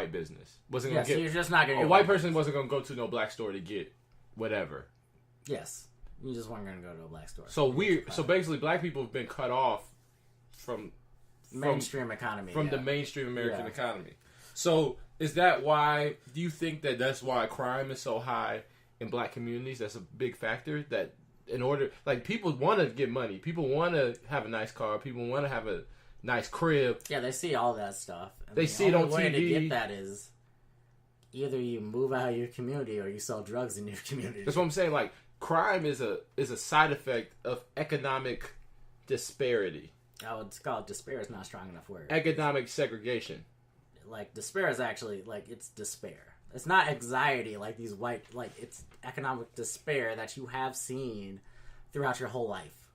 white business. Wasn't Yeah, gonna so get you're just not gonna. a white person wasn't gonna go to no black store to get whatever. Yes, you just weren't gonna go to a black store. So So basically, black people have been cut off from mainstream economy from the mainstream American economy. So is that why? Do you think that that's why crime is so high in black communities? That's a big factor. That in order, like, people want to get money, people want to have a nice car, people want to have a nice crib. Yeah, they see all that stuff. And they see it on TV. The way to get that is either you move out of your community or you sell drugs in your community. That's what I'm saying. Like, crime is a side effect of economic disparity. I would call it despair. Is not a strong enough word. Economic segregation. Like, despair is actually, like, it's despair. It's not anxiety like these white, like, it's economic despair that you have seen throughout your whole life.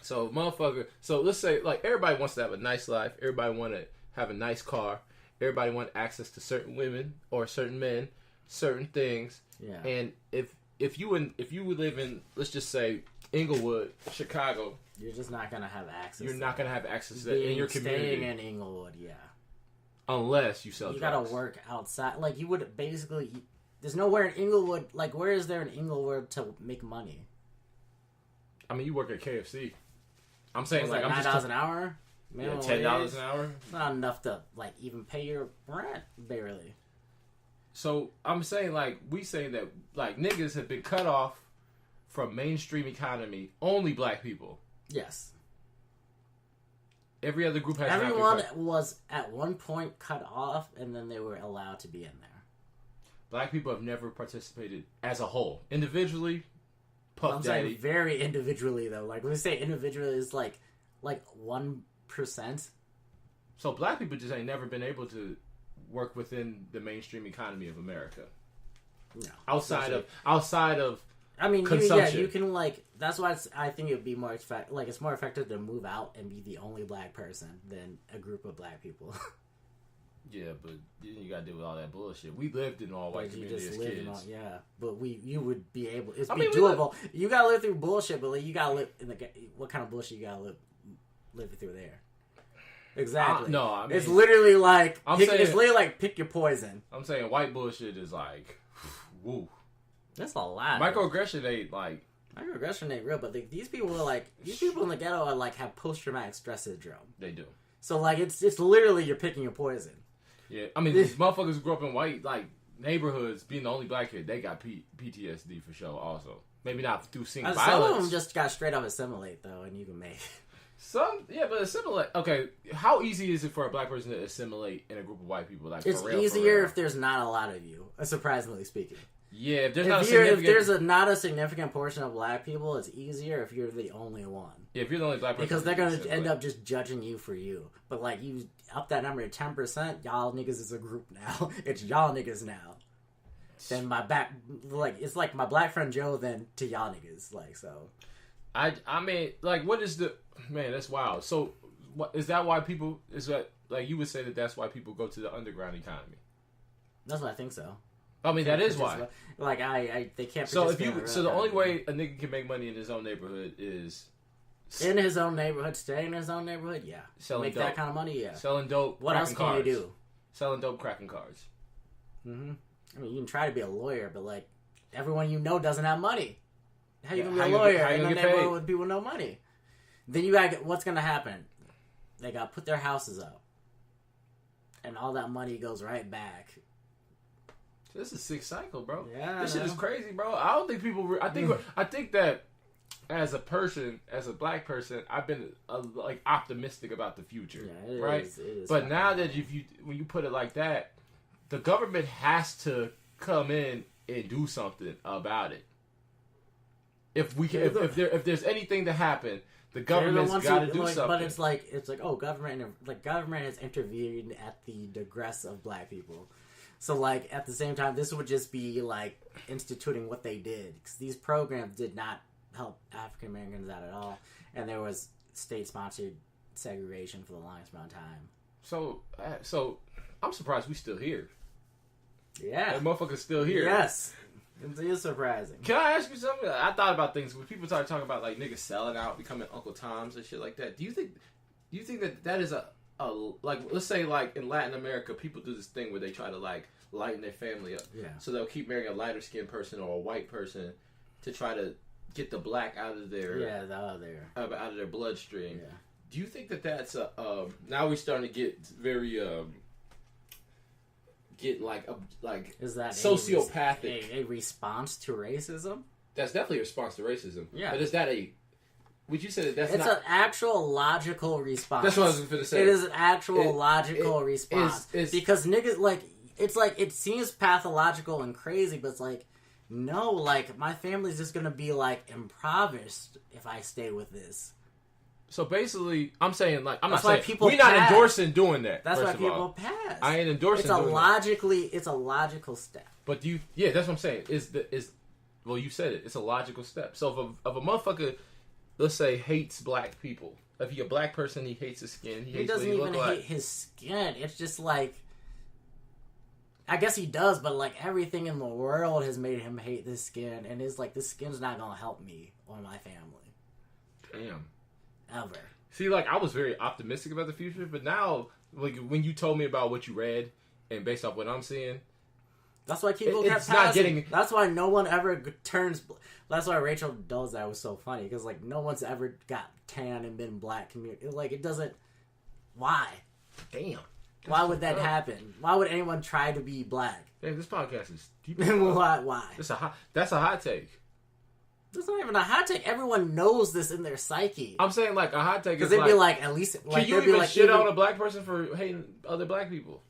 So, motherfucker, so let's say, like, everybody wants to have a nice life. Everybody want to have a nice car. Everybody want access to certain women or certain men, certain things. Yeah. And if you would live in, let's just say, Inglewood, Chicago, you're just not gonna have access. You're not gonna have access to that in in your community. Staying in Inglewood, yeah. Unless you sell drugs. You gotta work outside. Like, you would basically... There's nowhere in Inglewood... Like, where is there in Inglewood to make money? I mean, you work at KFC. I'm saying, like, I'm $9 an hour? Yeah, $10 an hour? It's not enough to, like, even pay your rent, barely. So, I'm saying, like, we saying that, like, niggas have been cut off from mainstream economy. Only black people. Yes. Every other group has Everyone was at one point cut off, and then they were allowed to be in there. Black people have never participated as a whole. Individually, Puff Daddy. Saying very individually, though. Like, when we say individually, it's like 1%. So black people just ain't never been able to work within the mainstream economy of America. No. Outside of I mean, consumption. you can, like, that's why I think it would be more it's more effective to move out and be the only black person than a group of black people. Yeah, but you gotta deal with all that bullshit. We lived in all white community as kids. But you would be able. It's doable. You gotta live through bullshit, but like, you gotta live in what kind of bullshit you gotta live through there. Exactly. No, I mean, it's literally like it's literally like pick your poison. I'm saying white bullshit is like, woo. That's a lot. Microaggression ain't like. Microaggression ain't real, but these people are like, these people in the ghetto are like have post traumatic stress syndrome. They do. So like it's literally you're picking your poison. Yeah, I mean these motherfuckers who grew up in white like neighborhoods, being the only black kid, they got PTSD for sure. Also, maybe not through seeing violence. Some of them just got straight up assimilate though, and you can make. But assimilate. Okay, how easy is it for a black person to assimilate in a group of white people? Like, it's easier if there's not a lot of you, surprisingly speaking. Yeah, if there's not a significant portion of black people, it's easier if you're the only one. Yeah, if you're the only black person, because they're gonna end up just judging you for you. But like you up that number to 10%, y'all niggas is a group now. It's y'all niggas now. Then it's like my black friend Joe then to y'all niggas. Like so. I mean, like, what is the man? That's wild. So, what is that? Why people is that like you would say that's why people go to the underground economy? That's what I think so. I mean, that is why. Like, they can't. So the only way a nigga can make money in his own neighborhood is in his own neighborhood, stay in his own neighborhood. Yeah, make that kind of money. Yeah, selling dope. What else can you do? Selling dope, cracking cards. Mm-hmm. I mean, you can try to be a lawyer, but like everyone you know doesn't have money. How you gonna be a lawyer in a neighborhood with people with no money? Then you gotta what's gonna happen? They gotta put their houses up, and all that money goes right back. This is a sick cycle, bro. Yeah, this shit is crazy, bro. I don't think people. I think that as a person, as a black person, I've been like optimistic about the future, right? It is but now that when you put it like that, the government has to come in and do something about it. If there's anything to happen, the government's got to do something. But it's like government has intervened at the digress of black people. So, like, at the same time, this would just be, like, instituting what they did. Because these programs did not help African Americans out at all. And there was state-sponsored segregation for the longest amount of time. So I'm surprised we still here. Yeah. That motherfucker's still here. Yes. It is surprising. Can I ask you something? I thought about things. When people start talking about, like, niggas selling out, becoming Uncle Toms and shit like that, do you think that is a like let's say like in Latin America, people do this thing where they try to like lighten their family up. Yeah. So they'll keep marrying a lighter skinned person or a white person to try to get the black out of their out of their bloodstream. Yeah. Do you think that that's a now we're starting to get very is that sociopathic a response to racism? That's definitely a response to racism. Yeah. But is that would you say that that's it's not... an actual logical response. That's what I was going to say. It is an actual logical response. Because niggas, like, it's like, it seems pathological and crazy, but it's like, no, like, my family's just going to be, like, impoverished if I stay with this. So basically, I'm saying, like, That's not saying, we're not endorsing doing that. That's why people pass. I ain't endorsing it's a logical step. But that's what I'm saying. Well, you said it. It's a logical step. So if a motherfucker, let's say, hates black people, if he's a black person, he hates his skin. He doesn't even hate his skin. It's just like, I guess he does, but like everything in the world has made him hate this skin, and it's like this skin's not gonna help me or my family. Damn. Ever. See, like I was very optimistic about the future, but now, like when you told me about what you read and based off what I'm seeing. That's why people kept passing. That's why no one ever turns. That's why Rachel Dolezal was so funny, because like no one's ever got tan and been black community. Like it doesn't. Why? Damn. Why would that happen? Why would anyone try to be black? Damn, this podcast is deep. Why? That's a hot take. That's not even a hot take. Everyone knows this in their psyche. I'm saying like a hot take because they'd be like at least. Like, can you even shit on a black person for hating other black people?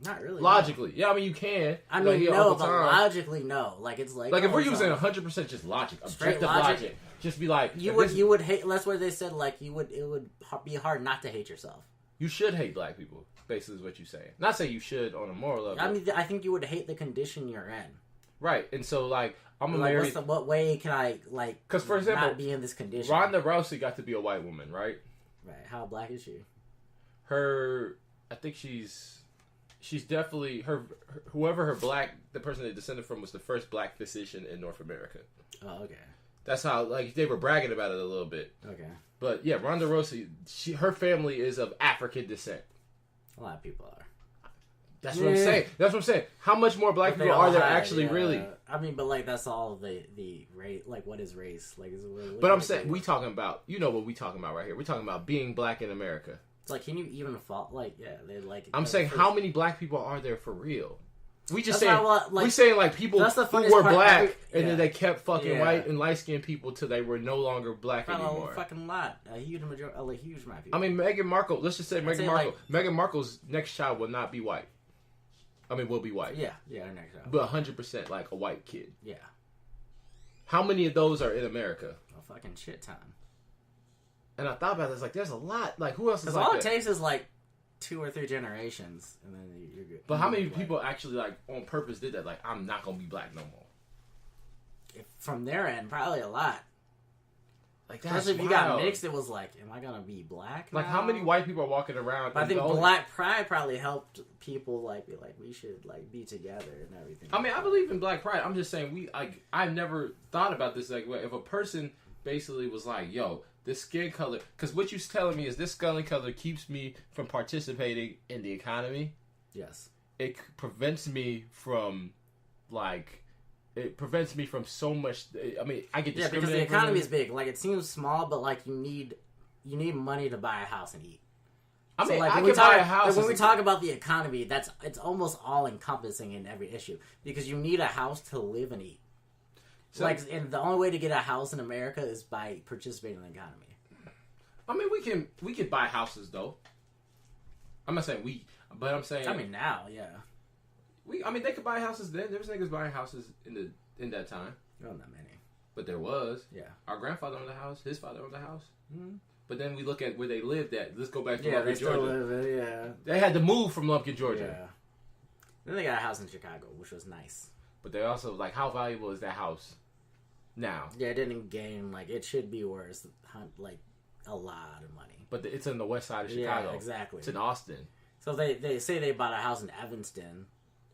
Not really. Logically, no. yeah. I mean, you can. I mean, no, but logically, no. Like it's like if we're using 100% just logic, objective logic, just be like you would hate. That's what they said. Like it would be hard not to hate yourself. You should hate black people. Basically, is what you're saying. Not say you should on a moral level. I mean, I think you would hate the condition you're in. Right, and so like I'm gonna marry. What way can I like? Because for example, not be in this condition. Ronda Rousey got to be a white woman, right? Right. How black is she? I think she's definitely whoever the person they descended from was the first black physician in North America. Oh, okay. That's how like they were bragging about it a little bit. Okay. But yeah, Ronda Rousey, her family is of African descent. A lot of people are. That's what I'm saying. That's what I'm saying. How much more black people are there actually really? I mean, but like that's all the race. Like, what is race? Like, but I'm saying we talking about what we talking about right here. We're talking about being black in America. It's like, can you even fall? Like, yeah, they like. I'm saying, how many black people are there for real? We just saying we saying like people who were black and then they kept fucking white and light skinned people till they were no longer black anymore. A fucking lot, a huge amount of people. I mean, Meghan Markle. Let's just say Meghan Markle. Meghan Markle's next child will not be white. I mean, will be white. Yeah, her next child. But 100% like a white kid. Yeah. How many of those are in America? A fucking shit ton. And I thought about this, like, there's a lot. Like, who else is like all that? It takes is like 2 or 3 generations, and then you're good. But how many people actually like on purpose did that? Like, I'm not gonna be black no more. From their end, probably a lot. Like, that's especially if you got mixed, it was like, am I gonna be black? Like, now? how many white people are walking around? But I think black pride probably helped people like be like, we should like be together and everything. I mean, I believe in black pride. I'm just saying I've never thought about this. Like, if a person basically was like, yo, this skin color, because what you're telling me is this skin color keeps me from participating in the economy. Yes. It prevents me from, like, so much. I mean, I get discriminated. Yeah, because the economy is big. Like, it seems small, but like you need money to buy a house and eat. I mean, so, like, I can buy a house. Like, when we talk about the economy, it's almost all encompassing in every issue because you need a house to live and eat. So, like, and the only way to get a house in America is by participating in the economy. I mean, we can buy houses though. I'm not saying we, but I'm saying. I mean, now, yeah. They could buy houses then. There was niggas buying houses in that time. There wasn't that many, but there was. Yeah. Our grandfather owned a house. His father owned a house. Mm-hmm. But then we look at where they lived at. Let's go back to Lumpkin, Georgia. They had to move from Lumpkin, Georgia. Yeah. Then they got a house in Chicago, which was nice. But they also, like, how valuable is that house now? Yeah, it didn't gain, like, it should be worth, like, a lot of money. But it's in the west side of Chicago. Yeah, exactly. It's in Austin. So they say they bought a house in Evanston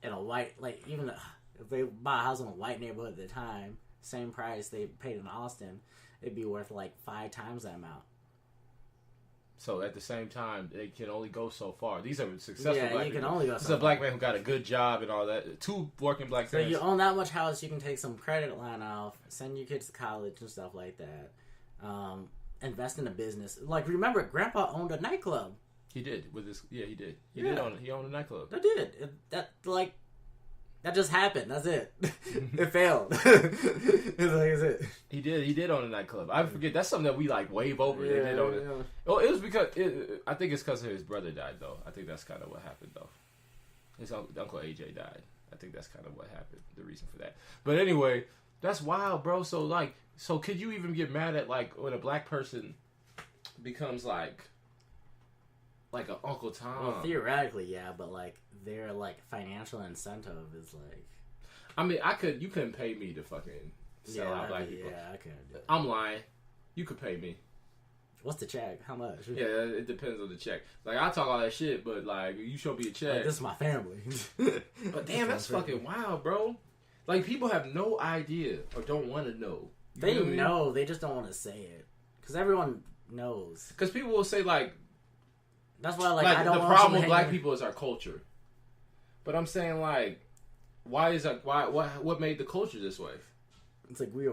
in a white, like, even if they bought a house in a white neighborhood at the time, same price they paid in Austin, it'd be worth, like, 5 times that amount. So at the same time, they can only go so far. These are successful Yeah, black you people. can only go This so is a black far. man who got a good job and all that. 2 working black So parents. you own that much house, you can take some credit line off, send your kids to college and stuff like that. Invest in a business. Like, remember, Grandpa owned a nightclub. He did with his. Yeah, he did. He Yeah. did. He owned a nightclub. That did. That just happened. That's it. It failed. It's it. He did own a nightclub. I forget. That's something that we like wave over. They did own it. Yeah. Oh, it was because I think it's because his brother died though. I think that's kind of what happened though. His uncle AJ died. I think that's kind of what happened. The reason for that. But anyway, that's wild, bro. So could you even get mad at like when a black person becomes like an Uncle Tom? Well, theoretically, yeah, but like their like financial incentive is like. I mean, you couldn't pay me to fucking sell out black people. Yeah, I could. I'm lying. You could pay me. What's the check? How much? Yeah, it depends on the check. Like, I talk all that shit, but, like, you show me a check. Like, this is my family. But, damn, that's fucking wild, bro. Like, people have no idea or don't want to know. They know. They just don't want to say it. Because everyone knows. Because people will say, like... That's why, like, like I don't the want problem with to black people is our culture. But I'm saying, like, why is that... What made the culture this way? It's like we're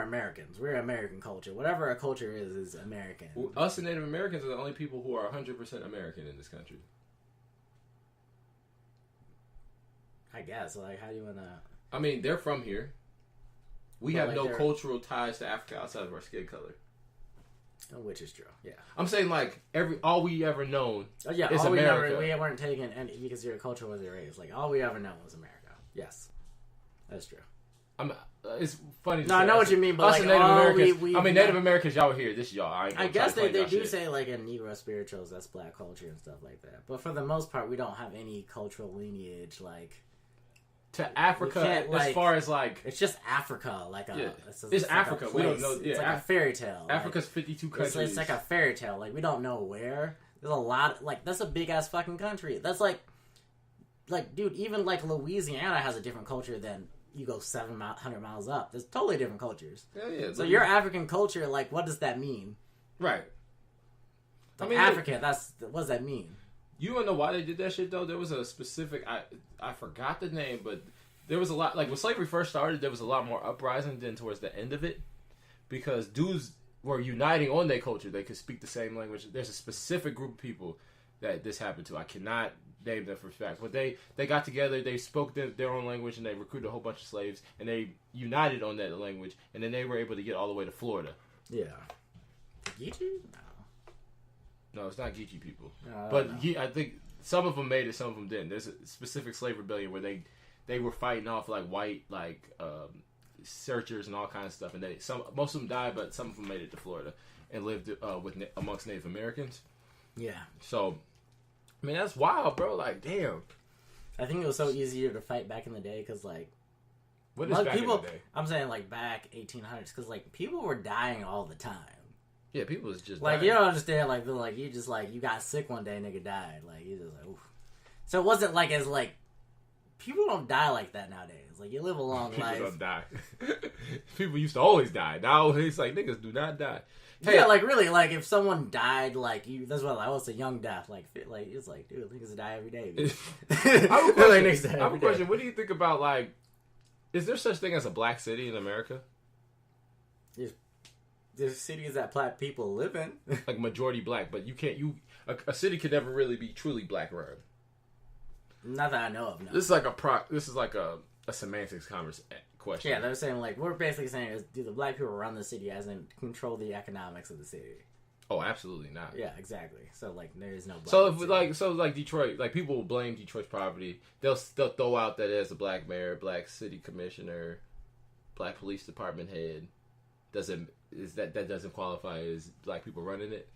Americans. We're American culture. Whatever our culture is American. Us and Native Americans are the only people who are 100% American in this country. I guess. Like, how do you want to... I mean, they're from here. We But, have like, no they're- cultural ties to Africa outside of our skin color. Which is true, yeah. I'm saying, like, all we ever known Oh, yeah, is all America. we weren't taking any... Because your culture was erased. Like, all we ever know was America. Yes. That's true. It's funny. No, I know what you mean, but us like, and Native all Americans. we I mean, Native Americans, y'all here. This is y'all. I guess they do shit. say like in Negro spirituals that's black culture and stuff like that. But for the most part, we don't have any cultural lineage. Like to Africa, can't, as like- far as like it's just Africa. Like Yeah. it's It's like Africa. a We don't place. know- yeah, It's like a fairy tale. Africa's 52 Like, countries. it's like a fairy tale. Like we don't know where. There's a lot. Like that's a big ass fucking country. That's like dude. Even like Louisiana has a different culture than. You go 700 miles up. There's totally different cultures. yeah. So your African culture, like, what does that mean? right. Like, I mean, African, what does that mean? You don't know why they did that shit though. There was a specific. I forgot the name, but there was a lot. Like when slavery first started, there was a lot more uprising than towards the end of it, because dudes were uniting on their culture. They could speak the same language. There's a specific group of people that this happened to. I cannot name them for fact, but they got together. They spoke their own language, and they recruited a whole bunch of slaves, and they united on that language, and then they were able to get all the way to Florida. Yeah. Geechee? No, it's not Geechee people. No. I don't But know. I think some of them made it, some of them didn't. There's a specific slave rebellion where they were fighting off like white searchers and all kinds of stuff, and most of them died, but some of them made it to Florida and lived amongst Native Americans. Yeah. So, I mean, that's wild, bro. Like, damn. I think it was so easier to fight back in the day because, like, What is like, back people, in the day? I'm saying, like, back 1800s because, like, people were dying all the time. Yeah, people was just Like, dying. you don't understand, like, you just, like, you got sick one day, nigga died. Like, you just, like, oof. So it wasn't, like, as, like, people don't die like that nowadays. Like, you live a long People life. don't die. People used to always die. Now it's like niggas do not die. Hey, Yeah, like really, like if someone died, like you, that's what I was a young death. Like it's like, dude, niggas die every day. I have a question. Like, niggas die I have a every day. question. What do you think about like? Is there such thing as a black city in America? There's cities that black people live in. Like majority black, but you can't. A city could never really be truly black run. Not that I know of. No. This is like a semantics question. Yeah, they're saying like we're basically saying is do the black people run the city as in control the economics of the city? Oh, absolutely not. Yeah, exactly. So like there is no. Black So if city. like Detroit, like people will blame Detroit's poverty. They'll throw out that it has a black mayor, black city commissioner, black police department head. That doesn't qualify as black people running it?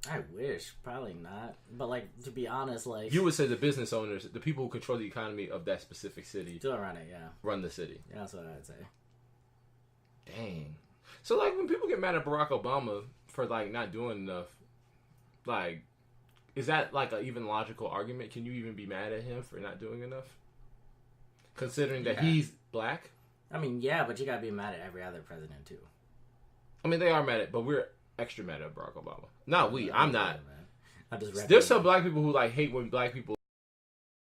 I wish probably not, but like to be honest, like You would say the business owners, the people who control the economy of that specific city, still run it. Yeah, run the city. yeah, that's what I'd say. Dang. So like when people get mad at Barack Obama for like not doing enough, like is that like an even logical argument? Can you even be mad at him for not doing enough? Considering that Yeah. he's black? I mean, yeah, but you gotta be mad at every other president too. I mean, they are mad at, but extra mad at Barack Obama. Not we. I'm not. Man. I just There's some black people who like hate when black people